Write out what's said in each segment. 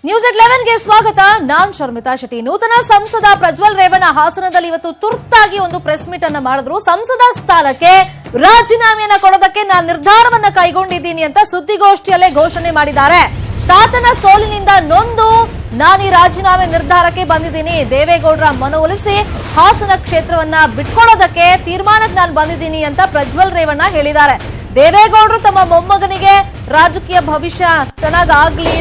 ನ್ಯೂಸ್11ಗೆ ಸ್ವಾಗತ. ನಾನ್ ಶರ್ಮಿತಾ ಶೆಟ್ಟಿ. ನೂತನ ಸಂಸದ ಪ್ರಜ್ವಲ್ ರೇವಣ್ಣ ಹಾಸನದಲ್ಲಿ ಇವತ್ತು ತುರ್ತಾಗಿ ಒಂದು ಪ್ರೆಸ್ ಮೀಟ್ ಅನ್ನ ಮಾಡಿದ್ರು. ಸಂಸದ ಸ್ಥಾನಕ್ಕೆ ರಾಜೀನಾಮೆಯನ್ನ ಕೊಡೋದಕ್ಕೆ ನಾನು ನಿರ್ಧಾರವನ್ನ ಕೈಗೊಂಡಿದ್ದೀನಿ ಅಂತ ಸುದ್ದಿಗೋಷ್ಠಿಯಲ್ಲೇ ಘೋಷಣೆ ಮಾಡಿದ್ದಾರೆ. ತಾತನ ಸೋಲಿನಿಂದ ನೊಂದು ನಾನು ಈ ರಾಜೀನಾಮೆ ನಿರ್ಧಾರಕ್ಕೆ ಬಂದಿದ್ದೀನಿ. ದೇವೇಗೌಡರ ಮನವೊಲಿಸಿ ಹಾಸನ ಕ್ಷೇತ್ರವನ್ನ ಬಿಟ್ಕೊಳ್ಳೋದಕ್ಕೆ ತೀರ್ಮಾನಕ್ಕೆ ನಾನು ಬಂದಿದ್ದೀನಿ ಅಂತ ಪ್ರಜ್ವಲ್ ರೇವಣ್ಣ ಹೇಳಿದ್ದಾರೆ. ದೇವೇಗೌಡರು ತಮ್ಮ ಮೊಮ್ಮಗನಿಗೆ ರಾಜಕೀಯ ಭವಿಷ್ಯ ಚೆನ್ನಾಗಾಗ್ಲಿ,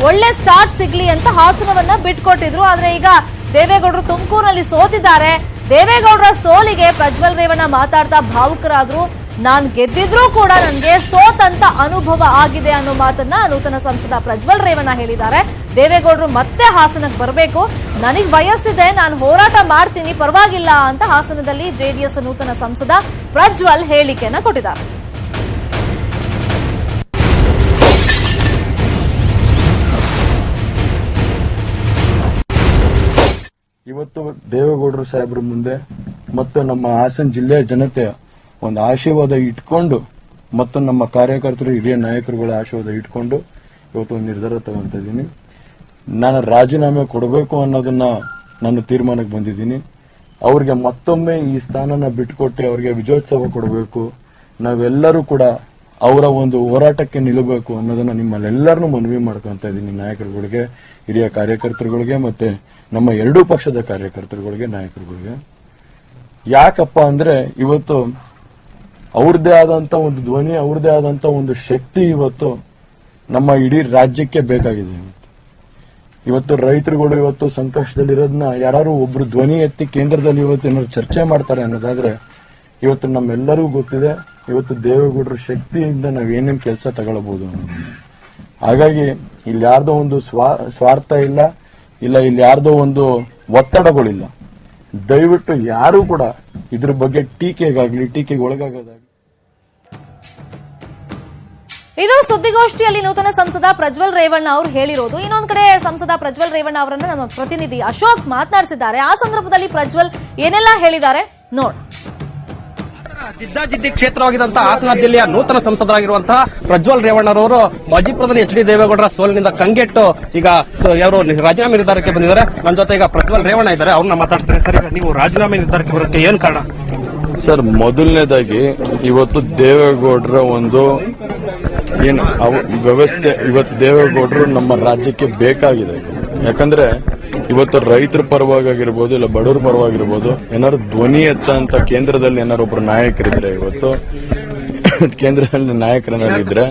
ಒಳ್ಳೆ ಸ್ಟಾರ್ಟ್ ಸಿಗ್ಲಿ ಅಂತ ಹಾಸನವನ್ನ ಬಿಟ್ಕೊಟ್ಟಿದ್ರು. ಆದ್ರೆ ಈಗ ದೇವೇಗೌಡರು ತುಮಕೂರಿನಲ್ಲಿ ಸೋತಿದ್ದಾರೆ. ದೇವೇಗೌಡರ ಸೋಲಿಗೆ ಪ್ರಜ್ವಲ್ ರೇವಣ್ಣ ಮಾತಾಡ್ತಾ ಭಾವುಕರಾದ್ರು. ನಾನ್ ಗೆದ್ದಿದ್ರೂ ಕೂಡ ನನಗೆ ಸೋತಂತ ಅನುಭವ ಆಗಿದೆ ಅನ್ನೋ ಮಾತನ್ನ ನೂತನ ಸಂಸದ ಪ್ರಜ್ವಲ್ ರೇವಣ್ಣ ಹೇಳಿದ್ದಾರೆ. ದೇವೇಗೌಡರು ಮತ್ತೆ ಹಾಸನಕ್ಕೆ ಬರಬೇಕು, ನನಗ್ ವಯಸ್ಸಿದೆ, ನಾನು ಹೋರಾಟ ಮಾಡ್ತೀನಿ, ಪರವಾಗಿಲ್ಲ ಅಂತ ಹಾಸನದಲ್ಲಿ ಜೆಡಿಎಸ್ ನೂತನ ಸಂಸದ ಪ್ರಜ್ವಲ್ ಹೇಳಿಕೆಯನ್ನ ಕೊಟ್ಟಿದ್ದಾರೆ. ಇವತ್ತು ದೇವೇಗೌಡರು ಸಾಹೇಬ್ರ ಮುಂದೆ ಮತ್ತು ನಮ್ಮ ಹಾಸನ ಜಿಲ್ಲೆಯ ಜನತೆಯ ಒಂದು ಆಶೀರ್ವಾದ ಇಟ್ಕೊಂಡು ಮತ್ತು ನಮ್ಮ ಕಾರ್ಯಕರ್ತರು ಹಿರಿಯ ನಾಯಕರುಗಳ ಆಶೀರ್ವಾದ ಇಟ್ಕೊಂಡು ಇವತ್ತು ಒಂದು ನಿರ್ಧಾರ ತಗೊಂತ ಇದ್ದೀನಿ. ನಾನು ರಾಜೀನಾಮೆ ಕೊಡಬೇಕು ಅನ್ನೋದನ್ನ ನಾನು ತೀರ್ಮಾನಕ್ಕೆ ಬಂದಿದ್ದೀನಿ. ಅವ್ರಿಗೆ ಮತ್ತೊಮ್ಮೆ ಈ ಸ್ಥಾನನ ಬಿಟ್ಟುಕೊಟ್ಟು ಅವ್ರಿಗೆ ವಿಜಯೋತ್ಸವ ಕೊಡಬೇಕು, ನಾವೆಲ್ಲರೂ ಕೂಡ ಅವರ ಒಂದು ಹೋರಾಟಕ್ಕೆ ನಿಲ್ಲಬೇಕು ಅನ್ನೋದನ್ನ ನಿಮ್ಮಲ್ಲೆಲ್ಲರನ್ನೂ ಮನವಿ ಮಾಡ್ಕೊಂತ ಇದ್ದೀನಿ. ನಾಯಕರುಗಳಿಗೆ, ಹಿರಿಯ ಕಾರ್ಯಕರ್ತರುಗಳಿಗೆ ಮತ್ತೆ ನಮ್ಮ ಎರಡೂ ಪಕ್ಷದ ಕಾರ್ಯಕರ್ತರುಗಳಿಗೆ, ನಾಯಕರುಗಳಿಗೆ. ಯಾಕಪ್ಪ ಅಂದ್ರೆ ಇವತ್ತು ಅವ್ರದೇ ಆದಂತ ಒಂದು ಧ್ವನಿ, ಅವ್ರದೇ ಆದಂತ ಒಂದು ಶಕ್ತಿ ಇವತ್ತು ನಮ್ಮ ಇಡೀ ರಾಜ್ಯಕ್ಕೆ ಬೇಕಾಗಿದೆ. ಇವತ್ತು ರೈತರುಗಳು ಇವತ್ತು ಸಂಕಷ್ಟದಲ್ಲಿರೋದನ್ನ ಯಾರು ಒಬ್ರು ಧ್ವನಿ ಎತ್ತಿ ಕೇಂದ್ರದಲ್ಲಿ ಇವತ್ತು ಏನಾದ್ರು ಚರ್ಚೆ ಮಾಡ್ತಾರೆ ಅನ್ನೋದಾದ್ರೆ ಇವತ್ತು ನಮ್ಮೆಲ್ಲರಿಗೂ ಗೊತ್ತಿದೆ ಇವತ್ತು ದೇವೇಗೌಡರ ಶಕ್ತಿಯಿಂದ ನಾವೇನೇನ್ ಕೆಲಸ ತಗೊಳ್ಬಹುದು ಅನ್ನೋದು. ಹಾಗಾಗಿ ಇಲ್ಲಿ ಯಾರ್ದೋ ಒಂದು ಸ್ವಾರ್ಥ ಇಲ್ಲ, ಇಲ್ಲಿ ಯಾರ್ದೋ ಒಂದು ಒತ್ತಡಗಳಿಲ್ಲ. ದಯವಿಟ್ಟು ಯಾರು ಕೂಡ ಇದ್ರ ಬಗ್ಗೆ ಟೀಕೆಗೆ ಒಳಗಾಗೋದಾಗಲಿ. ಇದು ಸುದ್ದಿಗೋಷ್ಠಿಯಲ್ಲಿ ನೂತನ ಸಂಸದ ಪ್ರಜ್ವಲ್ ರೇವಣ್ಣ ಅವರು ಹೇಳಿರೋದು. ಇನ್ನೊಂದು ಕಡೆ ಸಂಸದ ಪ್ರಜ್ವಲ್ ರೇವಣ್ಣ ಅವರನ್ನ ನಮ್ಮ ಪ್ರತಿನಿಧಿ ಅಶೋಕ್ ಮಾತನಾಡಿಸಿದ್ದಾರೆ. ಆ ಸಂದರ್ಭದಲ್ಲಿ ಪ್ರಜ್ವಲ್ ಏನೆಲ್ಲ ಹೇಳಿದ್ದಾರೆ ನೋಡ್. ಜಿದ್ದಾಜಿದ್ದಿ ಕ್ಷೇತ್ರವಾಗಿದ್ದಂತಹ ಹಾಸನ ಜಿಲ್ಲೆಯ ನೂತನ ಸಂಸದರಾಗಿರುವಂತಹ ಪ್ರಜ್ವಲ್ ರೇವಣ್ಣರವರು ಮಾಜಿ ಪ್ರಧಾನಿ ಎಚ್ ಡಿ ದೇವೇಗೌಡರ ಸೋಲಿನಿಂದ ಕಂಗೆಟ್ಟು ಈಗ ಅವರು ರಾಜೀನಾಮೆ ನಿರ್ಧಾರಕ್ಕೆ ಬಂದಿದ್ದಾರೆ. ನನ್ನ ಜೊತೆ ಈಗ ಪ್ರಜ್ವಲ್ ರೇವಣ್ಣ ಇದ್ದಾರೆ, ಅವ್ರನ್ನ ಮಾತಾಡ್ತಾರೆ. ಸರ್, ನೀವು ರಾಜೀನಾಮೆ ನಿರ್ಧಾರಕ್ಕೆ ಬರೋಕ್ಕೆ ಏನ್ ಕಾರಣ? ಸರ್, ಮೊದಲನೇದಾಗಿ ಇವತ್ತು ದೇವೇಗೌಡರ ಒಂದು ಏನು ವ್ಯವಸ್ಥೆ ಇವತ್ತು ದೇವೇಗೌಡರು ನಮ್ಮ ರಾಜ್ಯಕ್ಕೆ ಬೇಕಾಗಿದೆ. ಯಾಕಂದ್ರೆ ಇವತ್ತು ರೈತರ ಪರವಾಗಿರ್ಬೋದು, ಇಲ್ಲ ಬಡವರ ಪರವಾಗಿರ್ಬೋದು, ಏನಾದ್ರು ಧ್ವನಿ ಎತ್ತಂತ ಕೇಂದ್ರದಲ್ಲಿ ಏನಾದ್ರು ಒಬ್ರು ನಾಯಕರಿದ್ರೆ, ಇವತ್ತು ಕೇಂದ್ರದಲ್ಲಿ ನಾಯಕರನ್ನಿದ್ರೆ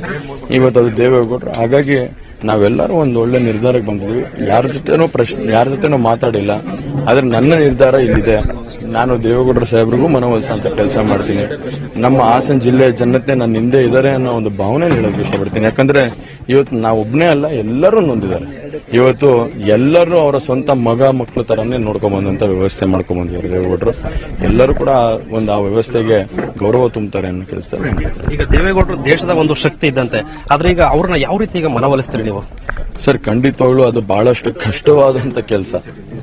ಇವತ್ತು ಅದು ದೇವೇಗೌಡರು. ಹಾಗಾಗಿ ನಾವೆಲ್ಲರೂ ಒಂದು ಒಳ್ಳೆ ನಿರ್ಧಾರಕ್ಕೆ ಬಂದಿದ್ವಿ. ಯಾರ ಜೊತೆನೂ ಮಾತಾಡಿಲ್ಲ. ಆದ್ರೆ ನನ್ನ ನಿರ್ಧಾರ ಇಲ್ಲಿದೆ. ನಾನು ದೇವೇಗೌಡರ ಸಾಹೇಬ್ರಿಗೂ ಮನವೊಲಿಸಂತ ಕೆಲಸ ಮಾಡ್ತೀನಿ. ನಮ್ಮ ಹಾಸನ ಜಿಲ್ಲೆಯ ಜನತೆ ನನ್ನ ಹಿಂದೆ ಇದ್ದಾರೆ ಅನ್ನೋ ಒಂದು ಭಾವನೆ ಹೇಳೋಕೆ ಇಷ್ಟಪಡ್ತೀನಿ. ಯಾಕಂದ್ರೆ ಇವತ್ತು ನಾವೊಬ್ಬನೇ ಅಲ್ಲ, ಎಲ್ಲರೂ ನೊಂದಿದ್ದಾರೆ. ಇವತ್ತು ಎಲ್ಲರೂ ಅವರ ಸ್ವಂತ ಮಕ್ಕಳ ತರನೇ ನೋಡ್ಕೊಂಡ್ಬಂದಂತ ವ್ಯವಸ್ಥೆ ಮಾಡ್ಕೊಂಡ್ಬಂದಿದ್ದಾರೆ ದೇವೇಗೌಡರು. ಎಲ್ಲರೂ ಕೂಡ ಒಂದು ಆ ವ್ಯವಸ್ಥೆಗೆ ಗೌರವ ತುಂಬುತ್ತಾರೆ ಅನ್ನೋ ಕೆಲಸದಲ್ಲಿ. ಈಗ ದೇವೇಗೌಡರು ದೇಶದ ಒಂದು ಶಕ್ತಿ ಇದ್ದಂತೆ, ಆದ್ರೆ ಈಗ ಅವ್ರನ್ನ ಯಾವ ರೀತಿ ಈಗ ಮನವೊಲಿಸ್ತೀರಿ ನೀವು? ಸರ್, ಖಂಡಿತವಾಗ್ಲೂ ಅದು ಬಹಳಷ್ಟು ಕಷ್ಟವಾದಂತ ಕೆಲಸ.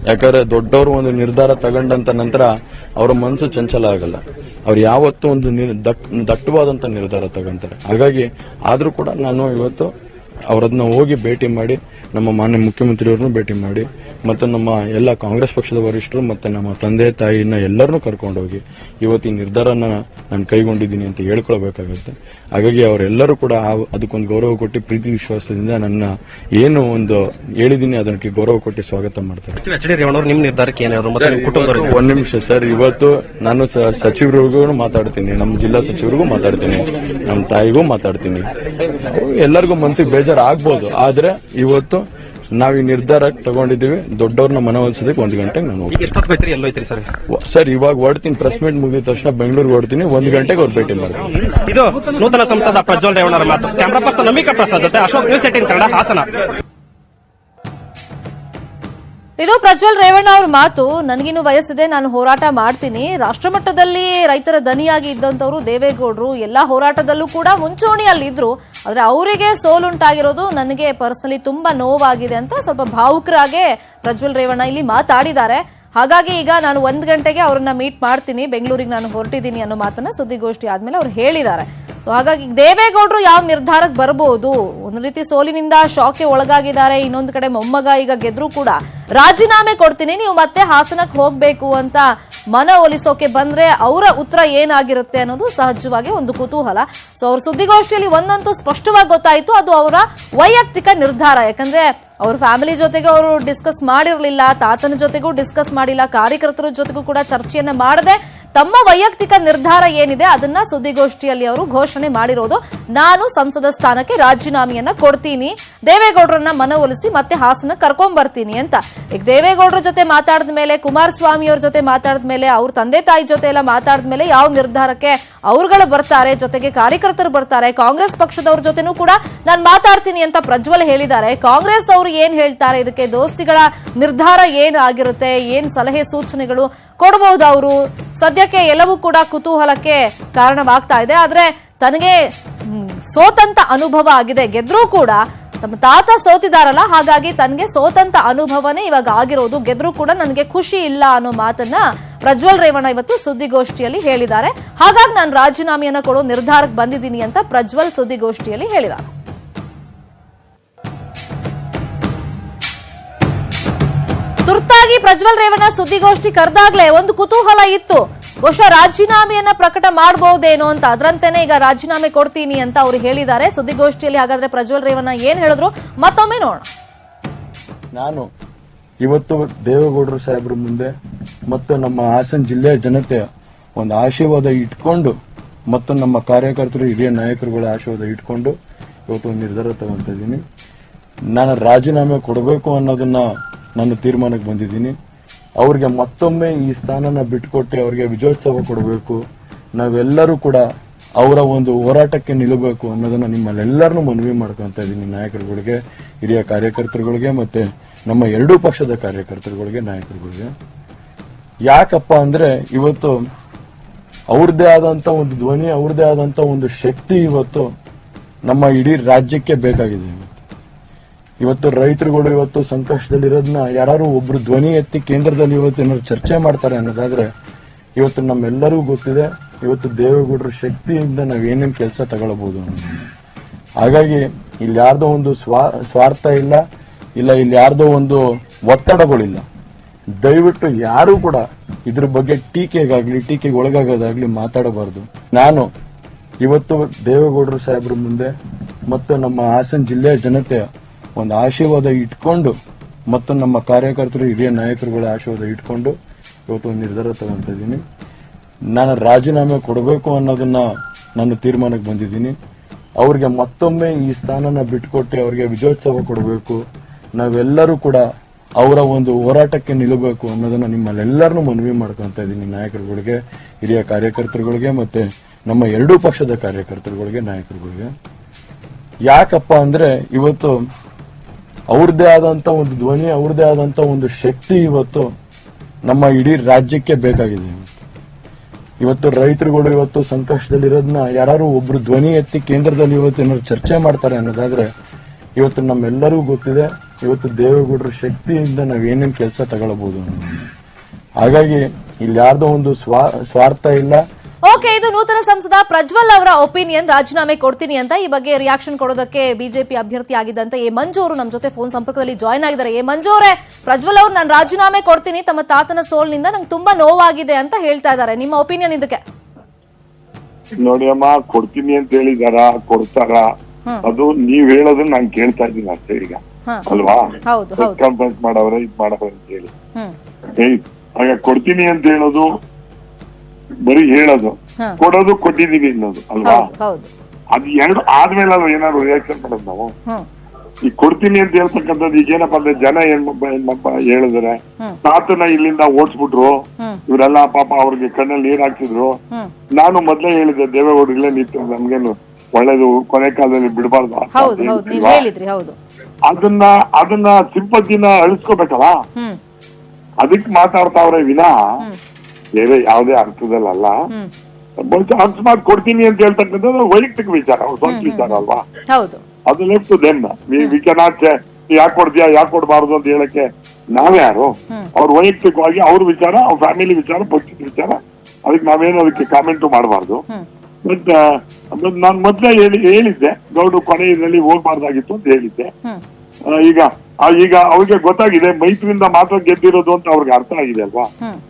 ಯಾಕಂದ್ರೆ ದೊಡ್ಡವರು ಒಂದು ನಿರ್ಧಾರ ತಗೊಂಡಂತ ನಂತರ ಅವರ ಮನಸ್ಸು ಚಂಚಲ ಆಗಲ್ಲ. ಅವ್ರು ಯಾವತ್ತೂ ಒಂದು ದಟ್ಟವಾದಂತ ನಿರ್ಧಾರ ತಗೊಂತಾರೆ. ಹಾಗಾಗಿ ಆದ್ರೂ ಕೂಡ ನಾನು ಇವತ್ತು ಅವರನ್ನ ಹೋಗಿ ಭೇಟಿ ಮಾಡಿ, ನಮ್ಮ ಮಾನ್ಯ ಮುಖ್ಯಮಂತ್ರಿಯವ್ರನ್ನೂ ಭೇಟಿ ಮಾಡಿ, ಮತ್ತು ನಮ್ಮ ಎಲ್ಲ ಕಾಂಗ್ರೆಸ್ ಪಕ್ಷದ ವರಿಷ್ಠರು ಮತ್ತೆ ನಮ್ಮ ತಂದೆ ತಾಯಿನ ಎಲ್ಲರನ್ನೂ ಕರ್ಕೊಂಡೋಗಿ ಇವತ್ತು ಈ ನಿರ್ಧಾರನ ನಾನು ಕೈಗೊಂಡಿದ್ದೀನಿ ಅಂತ ಹೇಳ್ಕೊಳ್ಬೇಕಾಗುತ್ತೆ. ಹಾಗಾಗಿ ಅವರೆಲ್ಲರೂ ಕೂಡ ಅದಕ್ಕೊಂದು ಗೌರವ ಕೊಟ್ಟು ಪ್ರೀತಿ ವಿಶ್ವಾಸದಿಂದ ನನ್ನ ಏನು ಒಂದು ಹೇಳಿದ್ದೀನಿ ಅದಕ್ಕೆ ಗೌರವ ಕೊಟ್ಟು ಸ್ವಾಗತ ಮಾಡ್ತಾರೆ. ಎಚ್ ಡಿ ರೇವಣ್ಣ ನಿಮ್ಮ ನಿರ್ಧಾರಕ್ಕೆ ಏನಾದ್ರು ಒಂದ್ ನಿಮಿಷ ಸರ್, ಇವತ್ತು ನಾನು ಸಚಿವರಿಗೂ ಮಾತಾಡ್ತೀನಿ, ನಮ್ಮ ಜಿಲ್ಲಾ ಸಚಿವರಿಗೂ ಮಾತಾಡ್ತೀನಿ, ನಮ್ಮ ತಾಯಿಗೂ ಮಾತಾಡ್ತೀನಿ. ಎಲ್ಲರಿಗೂ ಮನಸ್ಸಿಗೆ ಬೇಜಾರು ಆಗ್ಬೋದು, ಆದ್ರೆ ಇವತ್ತು ನಾವ್ ಈ ನಿರ್ಧಾರ ತಗೊಂಡಿದ್ದೀವಿ. ದೊಡ್ಡವ್ರನ್ನ ಮನವೊಲಿಸೋದಕ್ಕೆ 1 ಗಂಟೆಗೆ ನಾನು ಎಲ್ಲೋಯ್ತೀರಿ ಸರ್? ಇವಾಗ ಹೊಡ್ತೀನಿ, ಪ್ರೆಸ್ ಮೀಟ್ ಮುಗಿದ ತಕ್ಷಣ ಬೆಂಗಳೂರಿಗೆ ಹೊಡ್ತೀನಿ. 1 ಗಂಟೆಗೆ ಅವ್ರು ಭೇಟಿ ಮಾಡ್ತೀನಿ. ಇದು ನೂತನ ಸಂಸದ ಪ್ರಜ್ವಲ್ ರೇವಣ್ಣರ ಮಾತು. ಕ್ಯಾಮರಾ ಪರ್ಸನ್ ನಂಬಿಕಾ ಪ್ರಸಾದ್ ಜೊತೆ ಅಶೋಕ್, ನ್ಯೂಸ್18 ಕನ್ನಡ, ಹಾಸನ. ಇದು ಪ್ರಜ್ವಲ್ ರೇವಣ್ಣ ಅವ್ರ ಮಾತು. ನನಗಿನ್ನೂ ವಯಸ್ಸಿದೆ, ನಾನು ಹೋರಾಟ ಮಾಡ್ತೀನಿ. ರಾಷ್ಟ್ರಮಟ್ಟದಲ್ಲಿ ರೈತರ ದನಿಯಾಗಿ ಇದ್ದಂತವ್ರು ದೇವೇಗೌಡರು ಎಲ್ಲಾ ಹೋರಾಟದಲ್ಲೂ ಕೂಡ ಮುಂಚೂಣಿಯಲ್ಲಿದ್ರು. ಆದ್ರೆ ಅವರಿಗೆ ಸೋಲುಂಟಾಗಿರೋದು ನನಗೆ ಪರ್ಸನಲಿ ತುಂಬಾ ನೋವಾಗಿದೆ ಅಂತ ಸ್ವಲ್ಪ ಭಾವುಕರಾಗೆ ಪ್ರಜ್ವಲ್ ರೇವಣ್ಣ ಇಲ್ಲಿ ಮಾತಾಡಿದ್ದಾರೆ. ಹಾಗಾಗಿ ಈಗ ನಾನು 1 ಗಂಟೆಗೆ ಅವರನ್ನ ಮೀಟ್ ಮಾಡ್ತೀನಿ, ಬೆಂಗಳೂರಿಗೆ ನಾನು ಹೊರಟಿದ್ದೀನಿ ಅನ್ನೋ ಮಾತನ್ನ ಸುದ್ದಿಗೋಷ್ಠಿ ಆದ್ಮೇಲೆ ಅವ್ರು ಹೇಳಿದ್ದಾರೆ. ಸೊ ಹಾಗಾಗಿ ದೇವೇಗೌಡರು ಯಾವ ನಿರ್ಧಾರಕ್ಕೆ ಬರಬಹುದು, ಒಂದು ರೀತಿ ಸೋಲಿನಿಂದ ಶಾಕ್ಗೆ ಒಳಗಾಗಿದ್ದಾರೆ, ಇನ್ನೊಂದು ಕಡೆ ಮೊಮ್ಮಗ ಈಗ ಗೆದ್ರು ಕೂಡ ರಾಜೀನಾಮೆ ಕೊಡ್ತೀನಿ, ನೀವು ಮತ್ತೆ ಹಾಸನಕ್ಕೆ ಹೋಗ್ಬೇಕು ಅಂತ ಮನವೊಲಿಸೋಕೆ ಬಂದ್ರೆ ಅವರ ಉತ್ತರ ಏನಾಗಿರುತ್ತೆ ಅನ್ನೋದು ಸಹಜವಾಗಿ ಒಂದು ಕುತೂಹಲ. ಸೊ ಅವ್ರ ಸುದ್ದಿಗೋಷ್ಠಿಯಲ್ಲಿ ಒಂದಂತೂ ಸ್ಪಷ್ಟವಾಗಿ ಗೊತ್ತಾಯಿತು, ಅದು ಅವರ ವೈಯಕ್ತಿಕ ನಿರ್ಧಾರ. ಯಾಕಂದ್ರೆ ಅವ್ರ ಫ್ಯಾಮಿಲಿ ಜೊತೆಗೆ ಅವರು ಡಿಸ್ಕಸ್ ಮಾಡಿರಲಿಲ್ಲ, ತಾತನ ಜೊತೆಗೂ ಡಿಸ್ಕಸ್ ಮಾಡಿಲ್ಲ, ಕಾರ್ಯಕರ್ತರ ಜೊತೆಗೂ ಕೂಡ ಚರ್ಚೆಯನ್ನ ಮಾಡದೆ ತಮ್ಮ ವೈಯಕ್ತಿಕ ನಿರ್ಧಾರ ಏನಿದೆ ಅದನ್ನ ಸುದ್ದಿಗೋಷ್ಠಿಯಲ್ಲಿ ಅವರು ಘೋಷಣೆ ಮಾಡಿರೋದು. ನಾನು ಸಂಸದ ಸ್ಥಾನಕ್ಕೆ ರಾಜೀನಾಮೆಯನ್ನ ಕೊಡ್ತೀನಿ, ದೇವೇಗೌಡರನ್ನ ಮನವೊಲಿಸಿ ಮತ್ತೆ ಹಾಸನ ಕರ್ಕೊಂಡ್ ಬರ್ತೀನಿ ಅಂತ. ಈಗ ದೇವೇಗೌಡರ ಜೊತೆ ಮಾತಾಡಿದ ಮೇಲೆ, ಕುಮಾರಸ್ವಾಮಿ ಅವ್ರ ಜೊತೆ ಮಾತಾಡಿದ ಮೇಲೆ, ಅವ್ರ ತಂದೆ ತಾಯಿ ಜೊತೆ ಎಲ್ಲ ಮಾತಾಡಿದ ಮೇಲೆ ಯಾವ ನಿರ್ಧಾರಕ್ಕೆ ಅವ್ರುಗಳು ಬರ್ತಾರೆ, ಜೊತೆಗೆ ಕಾರ್ಯಕರ್ತರು ಬರ್ತಾರೆ, ಕಾಂಗ್ರೆಸ್ ಪಕ್ಷದವ್ರ ಜೊತೆನೂ ಕೂಡ ನಾನು ಮಾತಾಡ್ತೀನಿ ಅಂತ ಪ್ರಜ್ವಲ್ ಹೇಳಿದ್ದಾರೆ. ಕಾಂಗ್ರೆಸ್ ಅವರು ಏನ್ ಹೇಳ್ತಾರೆ, ಇದಕ್ಕೆ ದೋಸ್ತಿಗಳ ನಿರ್ಧಾರ ಏನ್ ಆಗಿರುತ್ತೆ, ಏನ್ ಸಲಹೆ ಸೂಚನೆಗಳು ಕೊಡಬಹುದು ಅವರು, ಸದ್ಯಕ್ಕೆ ಎಲ್ಲವೂ ಕೂಡ ಕುತೂಹಲಕ್ಕೆ ಕಾರಣವಾಗ್ತಾ ಇದೆ. ಆದ್ರೆ ತನಗೆ ಸೋತಂತ ಅನುಭವ ಆಗಿದೆ, ಗೆದ್ರೂ ಕೂಡ ತಮ್ಮ ತಾತ ಸೋತಿದಾರಲ್ಲ, ಹಾಗಾಗಿ ತನಗೆ ಸೋತಂತ ಅನುಭವನೇ ಇವಾಗ ಆಗಿರೋದು, ಗೆದ್ರೂ ಕೂಡ ನನಗೆ ಖುಷಿ ಇಲ್ಲ ಅನ್ನೋ ಮಾತನ್ನ ಪ್ರಜ್ವಲ್ ರೇವಣ್ಣ ಇವತ್ತು ಸುದ್ದಿಗೋಷ್ಠಿಯಲ್ಲಿ ಹೇಳಿದ್ದಾರೆ. ಹಾಗಾಗಿ ನಾನು ರಾಜೀನಾಮೆಯನ್ನ ಕೊಡೋ ನಿರ್ಧಾರಕ್ಕೆ ಬಂದಿದ್ದೀನಿ ಅಂತ ಪ್ರಜ್ವಲ್ ಸುದ್ದಿಗೋಷ್ಠಿಯಲ್ಲಿ ಹೇಳಿದ್ದಾರೆ. ತುರ್ತಾಗಿ ಪ್ರಜ್ವಲ್ ರೇವಣ್ಣ ಸುದ್ದಿಗೋಷ್ಠಿ ಕರೆದಾಗ್ಲೇ ಒಂದು ಕುತೂಹಲ ಇತ್ತು, ಬಹುಶಃ ರಾಜೀನಾಮೆಯನ್ನ ಪ್ರಕಟ ಮಾಡಬಹುದೇನೋ ಅಂತ. ಅದರಂತೆನೆ ಈಗ ರಾಜೀನಾಮೆ ಕೊಡ್ತೀನಿ ಅಂತ ಅವರು ಹೇಳಿದ್ದಾರೆ ಸುದ್ದಿಗೋಷ್ಠಿಯಲ್ಲಿ. ಹಾಗಾದ್ರೆ ಪ್ರಜ್ವಲ್ ರೇವಣ್ಣ ಏನ್ ಹೇಳಿದ್ರು ಮತ್ತೊಮ್ಮೆ ನೋಡೋಣ. ನಾನು ಇವತ್ತು ದೇವೇಗೌಡರು ಸಾಹೇಬ್ರ ಮುಂದೆ ಮತ್ತು ನಮ್ಮ ಹಾಸನ ಜಿಲ್ಲೆಯ ಜನತೆಯ ಒಂದು ಆಶೀರ್ವಾದ ಇಟ್ಕೊಂಡು ಮತ್ತು ನಮ್ಮ ಕಾರ್ಯಕರ್ತರು ಹಿರಿಯ ನಾಯಕರುಗಳ ಆಶೀರ್ವಾದ ಇಟ್ಕೊಂಡು ಇವತ್ತು ಒಂದು ನಿರ್ಧಾರ ತಗೊಂತ ಇದ್ದೀನಿ. ನಾನು ರಾಜೀನಾಮೆ ಕೊಡಬೇಕು ಅನ್ನೋದನ್ನ ನಾನು ತೀರ್ಮಾನಕ್ಕೆ ಬಂದಿದ್ದೀನಿ. ಅವ್ರಿಗೆ ಮತ್ತೊಮ್ಮೆ ಈ ಸ್ಥಾನನ ಬಿಟ್ಟುಕೊಟ್ಟು ಅವ್ರಿಗೆ ವಿಜಯೋತ್ಸವ ಕೊಡಬೇಕು, ನಾವೆಲ್ಲರೂ ಕೂಡ ಅವರ ಒಂದು ಹೋರಾಟಕ್ಕೆ ನಿಲ್ಲಬೇಕು ಅನ್ನೋದನ್ನ ನಿಮ್ಮಲ್ಲೆಲ್ಲರನ್ನೂ ಮನವಿ ಮಾಡ್ಕೊಂತ ಇದ್ದೀನಿ, ನಾಯಕರುಗಳಿಗೆ, ಹಿರಿಯ ಕಾರ್ಯಕರ್ತರುಗಳಿಗೆ ಮತ್ತೆ ನಮ್ಮ ಎರಡೂ ಪಕ್ಷದ ಕಾರ್ಯಕರ್ತರುಗಳಿಗೆ, ನಾಯಕರುಗಳಿಗೆ. ಯಾಕಪ್ಪ ಅಂದ್ರೆ ಇವತ್ತು ಅವ್ರದ್ದೇ ಆದಂತ ಒಂದು ಧ್ವನಿ, ಅವ್ರದ್ದೇ ಆದಂತ ಒಂದು ಶಕ್ತಿ ಇವತ್ತು ನಮ್ಮ ಇಡೀ ರಾಜ್ಯಕ್ಕೆ ಬೇಕಾಗಿದೆ. ಇವತ್ತು ರೈತರುಗಳು ಇವತ್ತು ಸಂಕಷ್ಟದಲ್ಲಿರೋದನ್ನ ಯಾರು ಒಬ್ರು ಧ್ವನಿ ಎತ್ತಿ ಕೇಂದ್ರದಲ್ಲಿ ಇವತ್ತು ಏನಾದ್ರು ಚರ್ಚೆ ಮಾಡ್ತಾರೆ ಅನ್ನೋದಾದ್ರೆ ಇವತ್ತು ನಮ್ಮೆಲ್ಲರಿಗೂ ಗೊತ್ತಿದೆ ಇವತ್ತು ದೇವೇಗೌಡರ ಶಕ್ತಿಯಿಂದ ನಾವೇನೇನ್ ಕೆಲಸ ತಗೊಳ್ಬಹುದು ಅನ್ನೋದು. ಹಾಗಾಗಿ ಇಲ್ಲಿ ಯಾರ್ದೋ ಒಂದು ಸ್ವಾರ್ಥ ಇಲ್ಲ, ಇಲ್ಲಿ ಯಾರ್ದೋ ಒಂದು ಒತ್ತಡಗಳಿಲ್ಲ. ದಯವಿಟ್ಟು ಯಾರು ಕೂಡ ಇದ್ರ ಬಗ್ಗೆ ಟೀಕೆಗೆ ಒಳಗಾಗೋದಾಗ್ಲಿ ಮಾತಾಡಬಾರ್ದು. ನಾನು ಇವತ್ತು ದೇವೇಗೌಡರು ಸಾಹೇಬ್ರ ಮುಂದೆ ಮತ್ತು ನಮ್ಮ ಹಾಸನ ಜಿಲ್ಲೆಯ ಜನತೆಯ ಒಂದು ಆಶೀರ್ವಾದ ಇಟ್ಕೊಂಡು ಮತ್ತು ನಮ್ಮ ಕಾರ್ಯಕರ್ತರು ಹಿರಿಯ ನಾಯಕರುಗಳ ಆಶೀರ್ವಾದ ಇಟ್ಕೊಂಡು ಇವತ್ತು ಒಂದು ನಿರ್ಧಾರ ತಗೊಂತ ಇದ್ದೀನಿ. ನಾನು ರಾಜೀನಾಮೆ ಕೊಡಬೇಕು ಅನ್ನೋದನ್ನ ನಾನು ತೀರ್ಮಾನಕ್ಕೆ ಬಂದಿದ್ದೀನಿ. ಅವ್ರಿಗೆ ಮತ್ತೊಮ್ಮೆ ಈ ಸ್ಥಾನನ ಬಿಟ್ಟುಕೊಟ್ಟು ಅವ್ರಿಗೆ ವಿಜಯೋತ್ಸವ ಕೊಡಬೇಕು, ನಾವೆಲ್ಲರೂ ಕೂಡ ಅವರ ಒಂದು ಹೋರಾಟಕ್ಕೆ ನಿಲ್ಲಬೇಕು ಅನ್ನೋದನ್ನ ನಿಮ್ಮಲ್ಲೆಲ್ಲರನ್ನೂ ಮನವಿ ಮಾಡ್ಕೊಂತ ಇದ್ದೀನಿ, ನಾಯಕರುಗಳಿಗೆ, ಹಿರಿಯ ಕಾರ್ಯಕರ್ತರುಗಳಿಗೆ ಮತ್ತೆ ನಮ್ಮ ಎರಡೂ ಪಕ್ಷದ ಕಾರ್ಯಕರ್ತರುಗಳಿಗೆ, ನಾಯಕರುಗಳಿಗೆ. ಯಾಕಪ್ಪ ಅಂದ್ರೆ ಇವತ್ತು ಅವ್ರದ್ದೇ ಆದಂತ ಒಂದು ಧ್ವನಿ, ಅವ್ರದ್ದೇ ಆದಂತ ಒಂದು ಶಕ್ತಿ ಇವತ್ತು ನಮ್ಮ ಇಡೀ ರಾಜ್ಯಕ್ಕೆ ಬೇಕಾಗಿದೆ. ಇವತ್ತು ರೈತರುಗಳು ಇವತ್ತು ಸಂಕಷ್ಟದಲ್ಲಿರೋದನ್ನ ಯಾರು ಒಬ್ರು ಧ್ವನಿ ಎತ್ತಿ ಕೇಂದ್ರದಲ್ಲಿ ಇವತ್ತು ಏನಾದ್ರು ಚರ್ಚೆ ಮಾಡ್ತಾರೆ ಅನ್ನೋದಾದ್ರೆ ಇವತ್ತು ನಮ್ಮೆಲ್ಲರಿಗೂ ಗೊತ್ತಿದೆ ಇವತ್ತು ದೇವೇಗೌಡರ ಶಕ್ತಿಯಿಂದ ನಾವೇನೇನ್ ಕೆಲಸ ತಗೊಳ್ಬಹುದು ಅನ್ನೋದು. ಹಾಗಾಗಿ ಇಲ್ಲಿ ಯಾರ್ದೋ ಒಂದು ಸ್ವಾರ್ಥ ಇಲ್ಲ. ಓಕೆ, ಇದು ನೂತನ ಸಂಸದ ಪ್ರಜ್ವಲ್ ಅವರ ಒಪಿನಿಯನ್, ರಾಜೀನಾಮೆ ಕೊಡ್ತೀನಿ ಅಂತ. ಈ ಬಗ್ಗೆ ರಿಯಾಕ್ಷನ್ ಕೊಡೋದಕ್ಕೆ ಬಿಜೆಪಿ ಅಭ್ಯರ್ಥಿ ಆಗಿದ್ದಂತ ಎ ಮಂಜು ಅವರು ನಮ್ಮ ಜೊತೆ ಫೋನ್ ಸಂಪರ್ಕದಲ್ಲಿ ಜಾಯ್ನ್ ಆಗಿದ್ದಾರೆ. ಎ ಮಂಜು ಅವರೇ, ಪ್ರಜ್ವಲ್ ಅವರು ನಾನು ರಾಜೀನಾಮೆ ಕೊಡ್ತೀನಿ, ತಮ್ಮ ತಾತನ ಸೋಲ್ನಿಂದ ನಂಗೆ ತುಂಬಾ ನೋವಾಗಿದೆ ಅಂತ ಹೇಳ್ತಾ ಇದ್ದಾರೆ. ನಿಮ್ಮ ಒಪಿನಿಯನ್ ಇದಕ್ಕೆ? ನೋಡಿ ಅಮ್ಮ, ಕೊಡ್ತೀನಿ ಅಂತ ಹೇಳಿದಾರ, ಕೊಡ್ತಾರ, ಅದು ನೀವ್ ಹೇಳೋದನ್ನ ನಾನು ಕೇಳ್ತಾ ಇದ್ದೀನಿ ಅಷ್ಟೇ ಈಗ, ಅಲ್ವಾ? ಕಾನ್ಫರೆನ್ಸ್ ಮಾಡವ್ರೆ, ಇದ್ ಮಾಡವ್ರೆ ಅಂತ ಹೇಳಿ ಆಗ ಕೊಡ್ತೀನಿ ಅಂತ ಹೇಳೋದು ಬರೀ ಹೇಳೋದು, ಕೊಡೋದು ಕೊಟ್ಟಿದೀವಿ ಅನ್ನೋದು, ಅಲ್ವಾ? ಅದು ಎರಡು ಆದ್ಮೇಲೆ ಅದು ಏನಾದ್ರು ರಿಯಾಕ್ಷನ್ ಮಾಡೋದು ನಾವು. ಈಗ ಕೊಡ್ತೀನಿ ಅಂತ ಹೇಳ್ತಕ್ಕಂಥದ್ದು ಈಗ ಏನಪ್ಪಾ ಅಂದ್ರೆ ಜನ ಏನ್ ಹೇಳಿದ್ರೆ ತಾತನ ಇಲ್ಲಿಂದ ಓಡಿಸ್ಬಿಟ್ರು, ಇವರೆಲ್ಲ ಪಾಪ ಅವ್ರಿಗೆ ಕಣ್ಣಲ್ಲಿ ನೀರ್ ಹಾಕ್ತಿದ್ರು. ನಾನು ಮೊದ್ಲೇ ಹೇಳಿದ್ದೆ ದೇವೇಗೌಡರಿಲ್ಲೇ ನಿಂತು ನಮ್ಗೇನು ಒಳ್ಳೇದು ಕೊನೆ ಕಾಲದಲ್ಲಿ ಬಿಡಬಾರ್ದು, ಅದನ್ನ ಸಿಂಪತಿನ ಅಳಿಸ್ಕೋಬೇಕಲ್ಲ, ಅದಕ್ಕೆ ಮಾತಾಡ್ತಾವ್ರೆ ವಿನಾ ಬೇರೆ ಯಾವುದೇ ಅರ್ಥದಲ್ಲ. ಅಕಸ್ಮಾತ್ ಕೊಡ್ತೀನಿ ಅಂತ ಹೇಳ್ತಕ್ಕಂಥದ್ದು ವೈಯಕ್ತಿಕ ವಿಚಾರ, ಅವ್ರ ಸ್ವಂತ ವಿಚಾರ ಅಲ್ವಾ? ಅದು ಲೆಫ್ಟ್ ದೆನ್ ವಿ ಕೆನಾಟ್ ಯಾಕೆ ಕೊಡ್ತೀಯಾ ಯಾಕೆ ಕೊಡಬಾರ್ದು ಅಂತ ಹೇಳಕ್ಕೆ ನಾವ್ಯಾರು? ಅವ್ರ ವೈಯಕ್ತಿಕವಾಗಿ ಅವ್ರ ವಿಚಾರ, ಅವ್ರ ಫ್ಯಾಮಿಲಿ ವಿಚಾರ, ಪಕ್ಷದ ವಿಚಾರ, ಅದಕ್ಕೆ ನಾವೇನು ಅದಕ್ಕೆ ಕಾಮೆಂಟ್ ಮಾಡಬಾರ್ದು. ಬಟ್ ನಾನು ಮೊದ್ಲೇ ಹೇಳಿದ್ದೆ ಗೌಡ್ರು ಕೊನೆಯಲ್ಲಿ ಹೋಗ್ಬಾರ್ದಾಗಿತ್ತು ಅಂತ ಹೇಳಿದ್ದೆ. ಈಗ ಅವ್ರಿಗೆ ಗೊತ್ತಾಗಿದೆ ಮೈತ್ರಿಯಿಂದ ಮಾತ್ರ ಗೆದ್ದಿರೋದು ಅಂತ ಅವ್ರಿಗೆ ಅರ್ಥ ಆಗಿದೆ ಅಲ್ವಾ.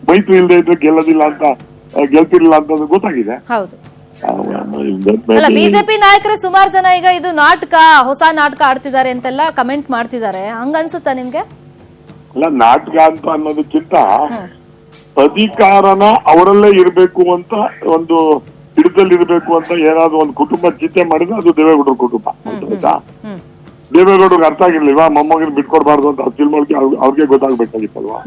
ಮೈತ್ರಿ ಇಲ್ಲದೆ ಇದ್ರೆ ಗೆಲ್ಲೋದಿಲ್ಲ ಅಂತ ಗೆಲ್ತಿರ್ಲಿಲ್ಲ ಅಂತ ಗೊತ್ತಾಗಿದೆ. ಹೌದು. ಅಲ್ಲ, ಬಿಜೆಪಿ ನಾಯಕರೇ ಸುಮಾರು ಜನ ಈಗ ಇದು ನಾಟಕ, ಹೊಸ ನಾಟಕ ಆಡ್ತಿದ್ದಾರೆ ಅಂತೆಲ್ಲ ಕಮೆಂಟ್ ಮಾಡ್ತಿದ್ದಾರೆ. ಹಂಗ ಅನ್ಸುತ್ತಾ ನಿಮ್ಗೆ? ಅಲ್ಲ, ನಾಟಕ ಅಂತ ಅನ್ನೋದಕ್ಕಿಂತ ಅಧಿಕಾರನ ಅವರಲ್ಲೇ ಇರ್ಬೇಕು ಅಂತ, ಒಂದು ಹಿಡಿದಲ್ಲಿ ಇರ್ಬೇಕು ಅಂತ ಏನಾದ್ರು ಒಂದು ಕುಟುಂಬ ಚಿಂತೆ ಮಾಡಿದ್ರೆ ಅದು ದೇವೇಗೌಡರ ಕುಟುಂಬ. ಆಯ್ತಾ? ದೇವೇಗೌಡರಿಗೆ ಅರ್ಥ ಆಗಿರ್ಲಿಲ್ವಾ ಮೊಮ್ಮಗನ್ ಬಿಟ್ಕೊಡ್ಬಾರ್ದು ಅಂತ ತಿಳ್ಕೊಳಕ್ಕೆ ಅವ್ರಿಗೆ ಗೊತ್ತಾಗ್ಬೇಕಾಗಿತ್ತಲ್ವಾ.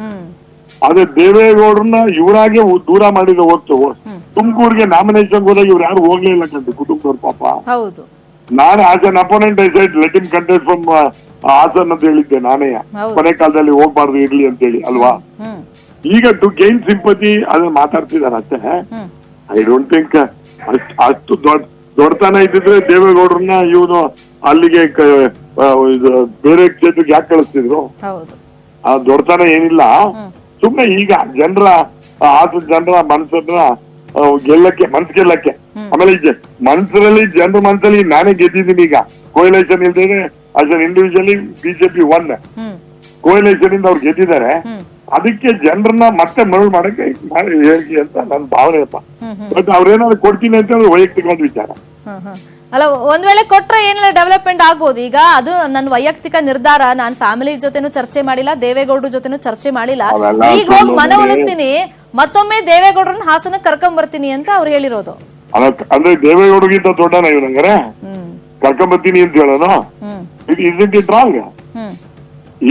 ಅದೇ ದೇವೇಗೌಡರನ್ನ ಇವರಾಗೆ ದೂರ ಮಾಡಿದ ಹೊತ್ತು ತುಮಕೂರಿಗೆ ನಾಮಿನೇಷನ್ ಹೋದಾಗ ಇವ್ರು ಯಾರು ಹೋಗ್ಲಿಲ್ಲ ಕಂಡು ಕುಟುಂಬದವ್ರ ಪಾಪ. ನಾನು as an opponent I said let him contest from Hassan ಅಂತ ಹೇಳಿದ್ದೆ ನಾನೇ, ಕೊನೆ ಕಾಲದಲ್ಲಿ ಹೋಗ್ಬಾರ್ದು ಇರ್ಲಿ ಅಂತ ಹೇಳಿ ಅಲ್ವಾ. ಈಗ ಟು ಗೈನ್ ಸಿಂಪತಿ ಅದನ್ನ ಮಾತಾಡ್ತಿದಾರೆ ಅಷ್ಟೇ. ಐ ಡೋಂಟ್ ಥಿಂಕ್ ಅಷ್ಟು ದೊಡ್ಡತನ ಇದ್ದಿದ್ರೆ ದೇವೇಗೌಡರನ್ನ ಇವನು ಅಲ್ಲಿಗೆ ಬೇರೆ ಕ್ಷೇತ್ರಕ್ಕೆ ಯಾಕೆ ಕಳಿಸ್ತಿದ್ರು? ಆ ದೊಡ್ಡತನ ಏನಿಲ್ಲ. ಸುಮ್ನೆ ಈಗ ಜನರ ಮನಸ್ಸನ್ನ ಮನ್ಸ್ ಗೆಲ್ಲಕ್ಕೆ. ಆಮೇಲೆ ಮನ್ಸಲ್ಲಿ ಜನರ ಮನಸ್ಸಲ್ಲಿ ನಾನೇ ಗೆದ್ದಿದ್ದೀನಿ. ಈಗ ಕೋಯಲೇಷನ್ ಇಲ್ದೇನೆ as an individually BJP won coalition ಇಂದ ಅವ್ರು ಗೆದ್ದಿದ್ದಾರೆ. ಅದಕ್ಕೆ ಜನರನ್ನ ಮತ್ತೆ ಮರಳು ಮಾಡಕ್ಕೆ ಹೇಳಿ ಅಂತ ನನ್ನ ಭಾವನೆಯಪ್ಪ. ಬಟ್ ಅವ್ರೇನಾದ್ರು ಕೊಡ್ತೀನಿ ಅಂತ ವೈಯಕ್ತಿಕವಾದ ವಿಚಾರ. ಅಲ್ಲ, ಒಂದ್ ವೇಳೆ ಕೊಟ್ರೆ ಏನೆಲ್ಲ ಡೆವಲಪ್ಮೆಂಟ್ ಆಗ್ಬೋದು. ಈಗ ಅದು ನನ್ನ ವೈಯಕ್ತಿಕ ನಿರ್ಧಾರ. ನಾನು ಫ್ಯಾಮಿಲಿ ಜೊತೆನೂ ಚರ್ಚೆ ಮಾಡಿಲ್ಲ, ದೇವೇಗೌಡರ ಜೊತೆನೂ ಚರ್ಚೆ ಮಾಡಿಲ್ಲ. ಈಗ ಹೋಗಿ ಮನವೊಲಿಸ್ತೀನಿ, ಮತ್ತೊಮ್ಮೆ ದೇವೇಗೌಡರನ್ನ ಹಾಸನಕ್ಕೆ ಕರ್ಕೊಂಡ್ ಬರ್ತೀನಿ ಅಂತ ಅವ್ರು ಹೇಳಿರೋದು. ಅಂದ್ರೆ ದೇವೇಗೌಡರಿಗಿಂತ ದೊಡ್ಡನ ಇವ್ನಂಗಾರೆ ಕರ್ಕೊಂಬರ್ತೀನಿ ಅಂತ ಹೇಳೋನು. It isn't it wrong?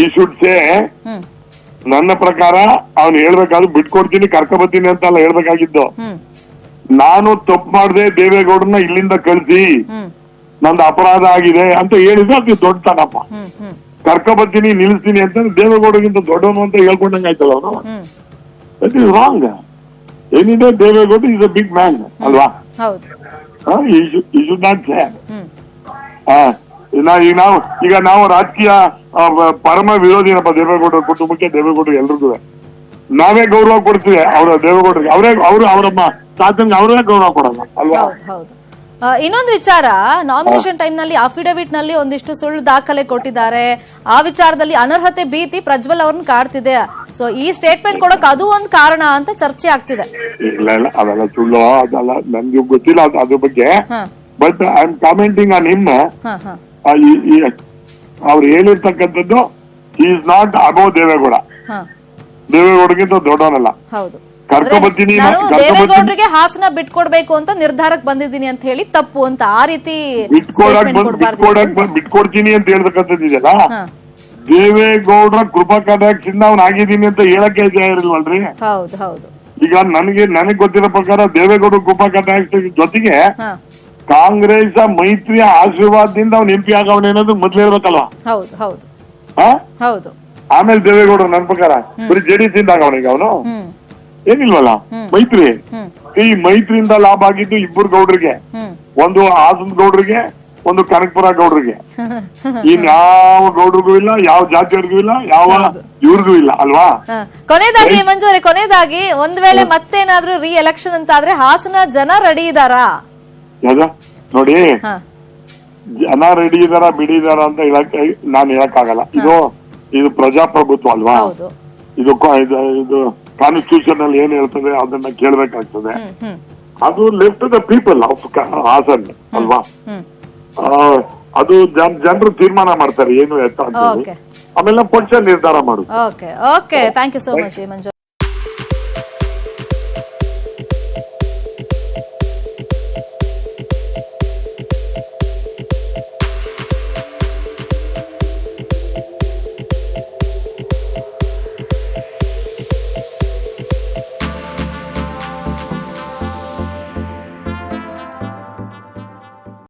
He should say ನನ್ನ ಪ್ರಕಾರ ಅವ್ನು ಹೇಳ್ಬೇಕಾದ್ರು ಬಿಟ್ಕೊಡ್ತೀನಿ ಕರ್ಕೊಂಬರ್ತೀನಿ ಅಂತ ಅಲ್ಲ ಹೇಳ್ಬೇಕಾಗಿದ್ದು. ನಾನು ತಪ್ಪು ಮಾಡದೆ ದೇವೇಗೌಡರನ್ನ ಇಲ್ಲಿಂದ ಕಳಿಸಿ ನಂದು ಅಪರಾಧ ಆಗಿದೆ ಅಂತ ಹೇಳಿದ್ರೆ ಅದು ದೊಡ್ಡತನಪ್ಪ. ಕರ್ಕೊಂಬರ್ತೀನಿ ನಿಲ್ಲಿಸ್ತೀನಿ ಅಂತ ದೇವೇಗೌಡರಿಗಿಂತ ದೊಡ್ಡವನು ಅಂತ ಹೇಳ್ಕೊಂಡಂಗ ಆಯ್ತಲ್ಲ ಅವನು. That is wrong. ಏನಿದೆ, Deve Gowda is a big man ಅಲ್ವಾ. He should not say. ಈಗ ನಾವು ರಾಜಕೀಯ ಪರಮ ವಿರೋಧಿನಪ್ಪ ದೇವೇಗೌಡರ ಕುಟುಂಬಕ್ಕೆ, ದೇವೇಗೌಡರು ಎಲ್ರಿಗೂ ನಾವೇ ಗೌರವ ಕೊಡ್ತೀವಿ. ಅವರ ದೇವೇಗೌಡರಿಗೆ ಅವರಮ್ಮ ಸಾಧನೆಗೆ ಅವರೇ ಗೌರವ ಕೊಡಲ್ಲ ಅಲ್ವಾ. ಇನ್ನೊಂದು ವಿಚಾರ, ನಾಮಿನೇಷನ್ ಟೈಮ್ ನಲ್ಲಿ ಅಫಿಡವಿಟ್ ನಲ್ಲಿ ಒಂದಿಷ್ಟು ಸುಳ್ಳು ದಾಖಲೆ ಕೊಟ್ಟಿದ್ದಾರೆ. ಆ ವಿಚಾರದಲ್ಲಿ ಅನರ್ಹತೆ ಭೀತಿ ಪ್ರಜ್ವಲ್ ಅವ್ರನ್ನ ಕಾಡ್ತಿದೆ. ಸೊ ಈ ಸ್ಟೇಟ್ಮೆಂಟ್ ಕೊಡಕ್ ಅದು ಒಂದು ಕಾರಣ ಅಂತ ಚರ್ಚೆ ಆಗ್ತಿದೆ. ಇಲ್ಲ ಅದೆಲ್ಲ ಸುಳ್ಳು, ಅದಲ್ಲ, ನನ್ಗೆ ಗೊತ್ತಿಲ್ಲ ಅದ್ರ ಬಗ್ಗೆ. But I am commenting on him. ಅವ್ರು ಹೇಳಿರ್ತಕ್ಕಂಥದ್ದು ಈಸ್ ನಾಟ್ ಅಬೌವ್ ದೇವೇಗೌಡ. ದೇವೇಗೌಡಗಿಂತ ದೊಡ್ಡವನಲ್ಲ. ಕರ್ಕೊಂಬರ್ತೀನಿ, ದೇವೇಗೌಡರಿಗೆ ಹಾಸನ ಬಿಟ್ಕೊಡ್ಬೇಕು ಅಂತ ನಿರ್ಧಾರಕ್ಕೆ ಬಂದಿದ್ದೀನಿ ಅಂತ ಹೇಳಿ ತಪ್ಪು ಅಂತ ಆ ರೀತಿ ಬಿಟ್ಕೊಡ್ತೀನಿ ಅಂತ ಹೇಳ್ತಕ್ಕಂಥದ್ದಿದೆಯಲ್ಲ, ದೇವೇಗೌಡರ ಕೃಪಾ ಕಟಾಕ್ಷದಿಂದ ಅವ್ನು ಆಗಿದ್ದೀನಿ ಅಂತ ಹೇಳಕ್ಕೆ ಇರಲ್ವಲ್ರಿ. ಈಗ ನನಗೆ ಗೊತ್ತಿರೋ ಪ್ರಕಾರ ದೇವೇಗೌಡ ಕೃಪಾ ಕಟಾಕ್ಷ ಜೊತೆಗೆ ಕಾಂಗ್ರೆಸ್ ಮೈತ್ರಿಯ ಆಶೀರ್ವಾದದಿಂದ ಅವ್ನು ಎಂಪಿ ಆಗವನೇ ಅನ್ನೋದು ಮೊದ್ಲು ಹೇಳ್ಬೇಕಲ್ವಾ. ಆಮೇಲೆ ದೇವೇಗೌಡರು ನನ್ನ ಪ್ರಕಾರ ಬರೀ ಜೆಡಿಎಸ್ ಇಂದ ಆಗವನ. ಈಗ ಅವನು ಏನಿಲ್ವಲ್ಲ, ಮೈತ್ರಿ. ಈ ಮೈತ್ರಿಯಿಂದ ಲಾಭ ಆಗಿದ್ದು ಇಬ್ಬರು ಗೌಡ್ರಿಗೆ, ಒಂದು ಹಾಸನ ಗೌಡ್ರಿಗೆ, ಒಂದು ಕನಕಪುರ ಗೌಡ್ರಿಗೆ. ಇನ್ಯಾವ ಗೌಡ್ರಿಗೂ ಇಲ್ಲ, ಯಾವ ಜಾತಿಯವ್ರಿಗೂ ಇಲ್ಲ, ಯಾವ ಇವ್ರಿಗೂ ಇಲ್ಲ ಅಲ್ವಾ. ಕೊನೆಯದಾಗಿ ಮಂಜು ಅವರೇ, ಕೊನೆಯದಾಗಿ ಒಂದ್ ವೇಳೆ ಮತ್ತೇನಾದ್ರೂ ರೀ ಎಲೆಕ್ಷನ್ ಅಂತ ಆದ್ರೆ ಹಾಸನ ಜನ ರೆಡಿ ಇದಾರಾ? ನೋಡಿ, ಜನ ರೆಡಿ ಇದಾರ ಬಿಡಿದಾರ ಅಂತ ನಾನು ಹೇಳಕ್ಕಾಗಲ್ಲ. ಇದು ಪ್ರಜಾಪ್ರಭುತ್ವ ಅಲ್ವಾ. ಇದು ಕಾನ್ಸ್ಟಿಟ್ಯೂಷನ್ ಅಲ್ಲಿ ಏನ್ ಹೇಳ್ತದೆ ಅದನ್ನ ಕೇಳ್ಬೇಕಾಗ್ತದೆ. ಅದು left the people of Hassan ಅಲ್ವಾ. ಅದು ಜನರು ತೀರ್ಮಾನ ಮಾಡ್ತಾರೆ ಏನು ಎತ್ತ ಅಂತ. ಆಮೇಲೆ ಪಕ್ಷ ನಿರ್ಧಾರ ಮಾಡುದು. Okay, thank you so much Manju.